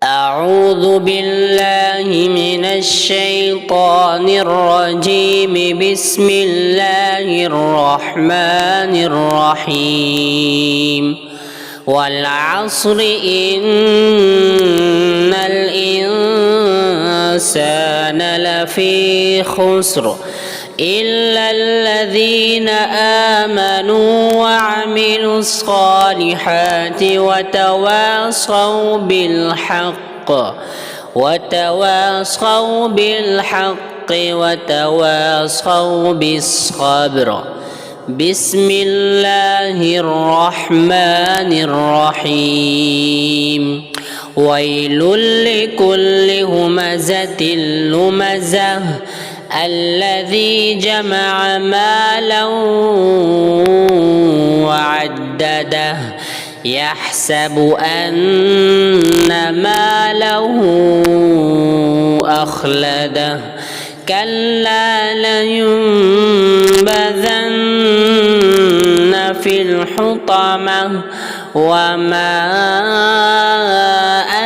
أعوذ بالله من الشيطان الرجيم. بسم الله الرحمن الرحيم. والعصر إن الإنسان لفي خسر إلا الذين آمنوا وعملوا الصالحات وتواصوا بالحق وتواصوا بالصبر. بسم الله الرحمن الرحيم. ويل لكل همزة لمزة الذي جمع مالا وعدده يحسب أن ماله أخلده كلا لينبذن في الحطمة وما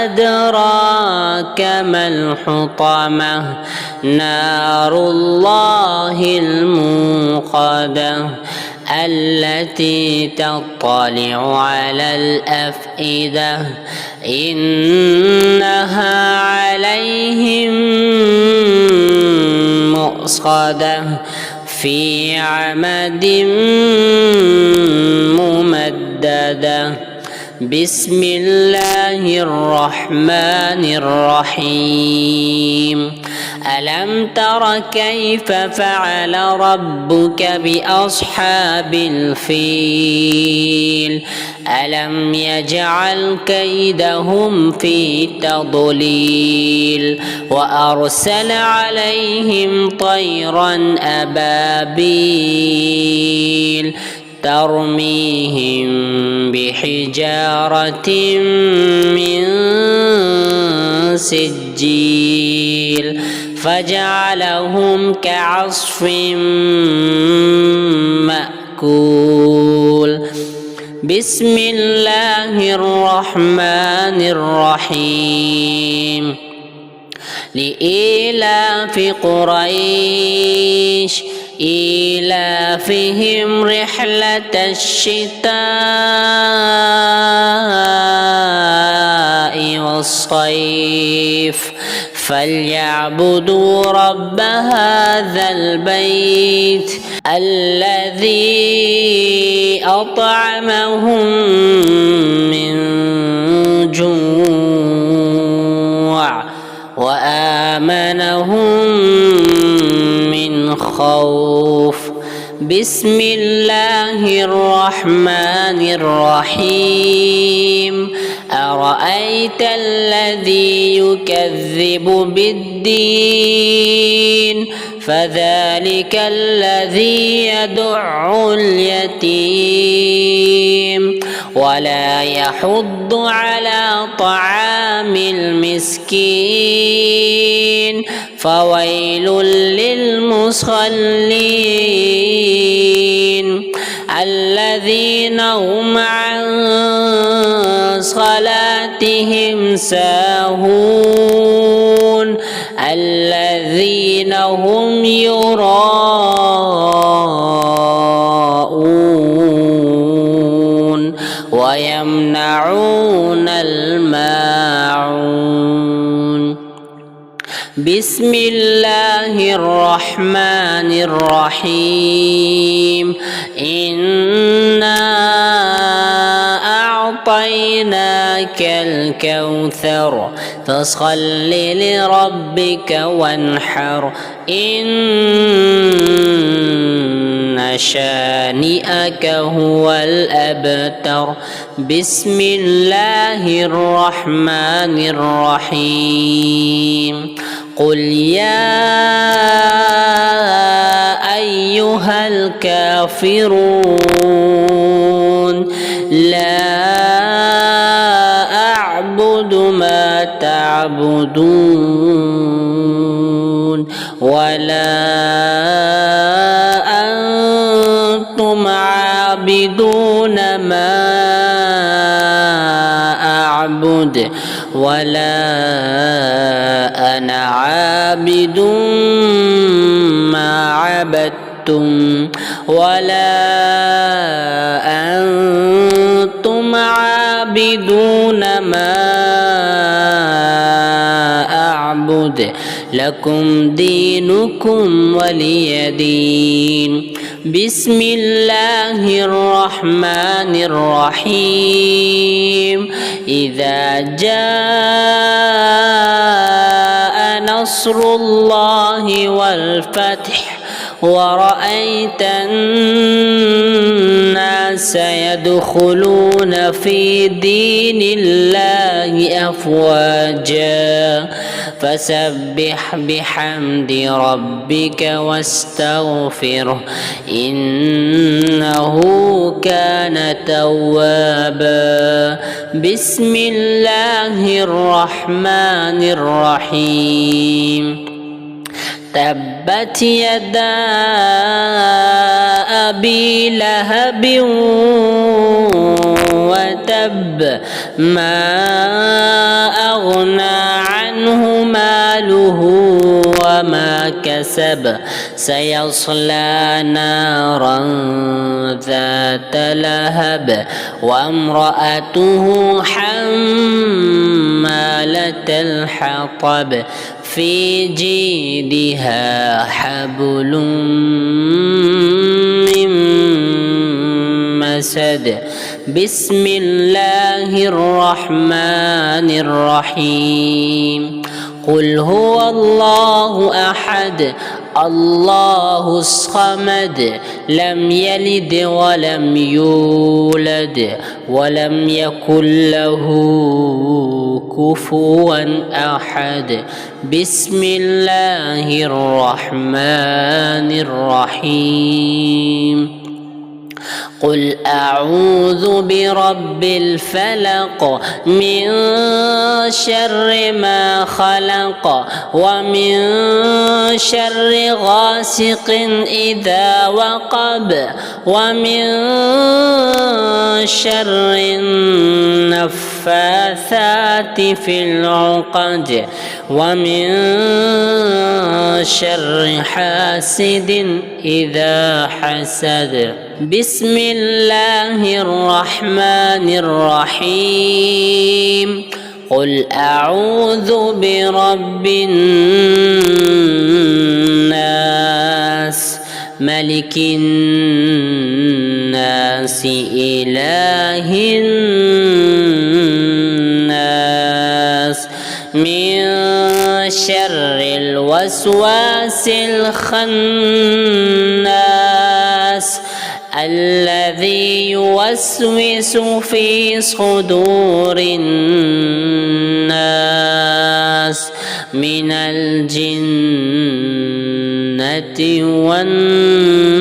أدراك ما الحطمة نار الله الموقدة التي تطلع على الأفئدة إنها عليهم مؤصدة في عمد ممددة. بسم الله الرحمن الرحيم. ألم تر كيف فعل ربك بأصحاب الفيل ألم يجعل كيدهم في تضليل وأرسل عليهم طيرا أبابيل ترميهم بحجارة من سجيل فجعلهم كعصف مأكول. بسم الله الرحمن الرحيم. لإيلاف قريش إيلافهم رحلة الشتاء والصيف فليعبدوا رب هذا البيت الذي أطعمهم من جوع وآمنهم من خوف. بسم الله الرحمن الرحيم. أرأيت الذي يكذب بالدين فذلك الذي يدع اليتيم ولا يحض على طعام المسكين فويل للمصلين الذين هم عن صلاتهم ساهون الذين هم يراءون ويمنعون الماعون. بسم الله الرحمن الرحيم. إنا أعطيناك الكوثر فصل لربك وانحر إن شانئك هو الأبتر. بسم الله الرحمن الرحيم. قل يا أيها الكافرون لا أعبد ما تعبدون ولا أنتم عابدون ما أعبد ولا أنا عابد ما عبدتم ولا أنتم عابدون ما أعبد لكم دينكم ولي دين. بسم الله الرحمن الرحيم. إذا جاء نصر الله والفتح ورأيت الناس يدخلون في دين الله أفواجا فسبح بحمد ربك واستغفره إنه كان توابا. بسم الله الرحمن الرحيم. تبت يدا أبي لهب وتب ما أغنى عنه ماله وما كسب سيصلى نارا ذات لهب وامرأته حمالة الحطب في جيدها حبل من مسد. بسم الله الرحمن الرحيم. قل هو الله أحد الله الصمد لم يلد ولم يولد ولم يكن له كفوا أحد. بسم الله الرحمن الرحيم. قل أعوذ برب الفلق من شر ما خلق ومن شر غاسق إذا وقب ومن شر النفاثات في العقد ومن شر حاسد إذا حسد. بسم الله الرحمن الرحيم. قل أعوذ برب الناس ملك الناس إله الناس من شر الوسواس الخناس الذي يوسوس في صدور الناس من الجنة والناس.